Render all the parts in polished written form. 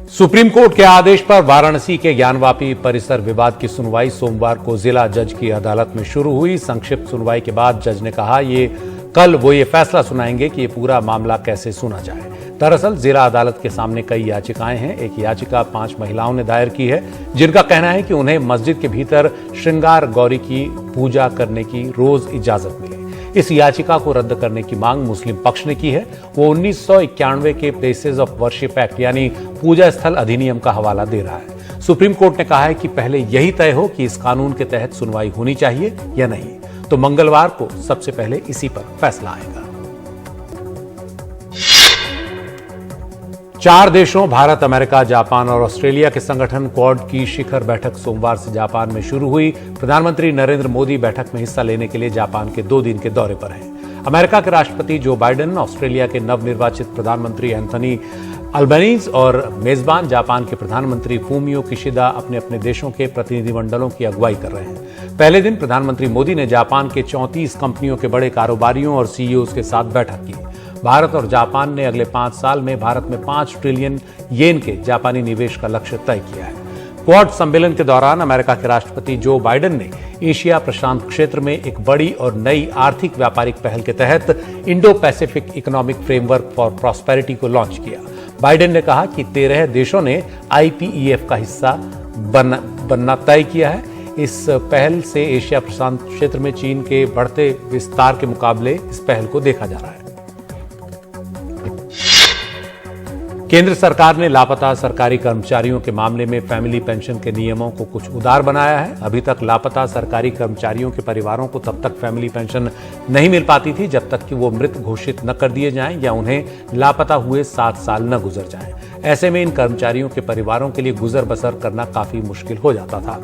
Supreme court के आदेश पर वाराणसी के ज्ञानवापी परिसर विवाद की सुनवाई सोमवार को जिला जज की अदालत में शुरू हुई। संक्षिप्त सुनवाई के बाद जज ने कहा कल वो ये फैसला सुनाएंगे कि ये पूरा मामला कैसे सुना जाए। दरअसल जिला अदालत के सामने कई याचिकाएं हैं। एक याचिका 5 महिलाओं ने दायर की है, जिनका कहना है कि उन्हें मस्जिद के भीतर श्रृंगार गौरी की पूजा करने की रोज इजाजत मिले। इस याचिका को रद्द करने की मांग मुस्लिम पक्ष ने की है। वो 1991 के प्लेसेस ऑफ वर्शिप एक्ट यानी पूजा स्थल अधिनियम का हवाला दे रहा है। सुप्रीम कोर्ट ने कहा है कि पहले यही तय हो कि इस कानून के तहत सुनवाई होनी चाहिए या नहीं, तो मंगलवार को सबसे पहले इसी पर फैसला आएगा। 4 देशों भारत, अमेरिका, जापान और ऑस्ट्रेलिया के संगठन क्वाड की शिखर बैठक सोमवार से जापान में शुरू हुई। प्रधानमंत्री नरेंद्र मोदी बैठक में हिस्सा लेने के लिए जापान के 2 दिन के दौरे पर हैं। अमेरिका के राष्ट्रपति जो बाइडेन, ऑस्ट्रेलिया के नवनिर्वाचित प्रधानमंत्री एंथनी अल्बनीज और मेजबान जापान के प्रधानमंत्री फूमियो किशिदा अपने अपने देशों के प्रतिनिधिमंडलों की अगुवाई कर रहे हैं। पहले दिन प्रधानमंत्री मोदी ने जापान के 34 कंपनियों के बड़े कारोबारियों और सीईओज के साथ बैठक की। भारत और जापान ने अगले 5 साल में भारत में 5 ट्रिलियन येन के जापानी निवेश का लक्ष्य तय किया है। क्वाड सम्मेलन के दौरान अमेरिका के राष्ट्रपति जो बाइडेन ने एशिया प्रशांत क्षेत्र में एक बड़ी और नई आर्थिक व्यापारिक पहल के तहत Indo Pacific economic framework for prosperity को लॉन्च किया। बाइडेन ने कहा कि 13 देशों ने IPEF का हिस्सा बनना तय किया है। इस पहल से एशिया प्रशांत क्षेत्र में चीन के बढ़ते विस्तार के मुकाबले इस पहल को देखा जा रहा है। केंद्र सरकार ने लापता सरकारी कर्मचारियों के मामले में फैमिली पेंशन के नियमों को कुछ उदार बनाया है। अभी तक लापता सरकारी कर्मचारियों के परिवारों को तब तक फैमिली पेंशन नहीं मिल पाती थी जब तक कि वो मृत घोषित न कर दिए जाएं या उन्हें लापता हुए 7 साल न गुजर जाएं। ऐसे में इन कर्मचारियों के परिवारों के लिए गुजर बसर करना काफी मुश्किल हो जाता था।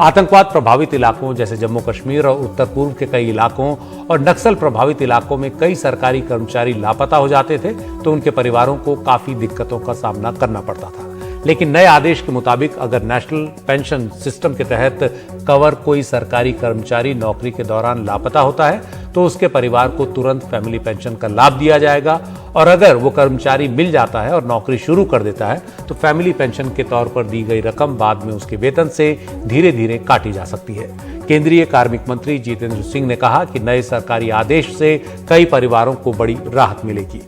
आतंकवाद प्रभावित इलाकों जैसे जम्मू कश्मीर और उत्तर पूर्व के कई इलाकों और नक्सल प्रभावित इलाकों में कई सरकारी कर्मचारी लापता हो जाते थे, तो उनके परिवारों को काफी दिक्कतों का सामना करना पड़ता था। लेकिन नए आदेश के मुताबिक अगर नेशनल पेंशन सिस्टम के तहत कवर कोई सरकारी कर्मचारी नौकरी के दौरान लापता होता है तो उसके परिवार को तुरंत फैमिली पेंशन का लाभ दिया जाएगा, और अगर वो कर्मचारी मिल जाता है और नौकरी शुरू कर देता है तो फैमिली पेंशन के तौर पर दी गई रकम बाद में उसके वेतन से धीरे धीरे काटी जा सकती है। केंद्रीय कार्मिक मंत्री जितेंद्र सिंह ने कहा कि नए सरकारी आदेश से कई परिवारों को बड़ी राहत मिलेगी।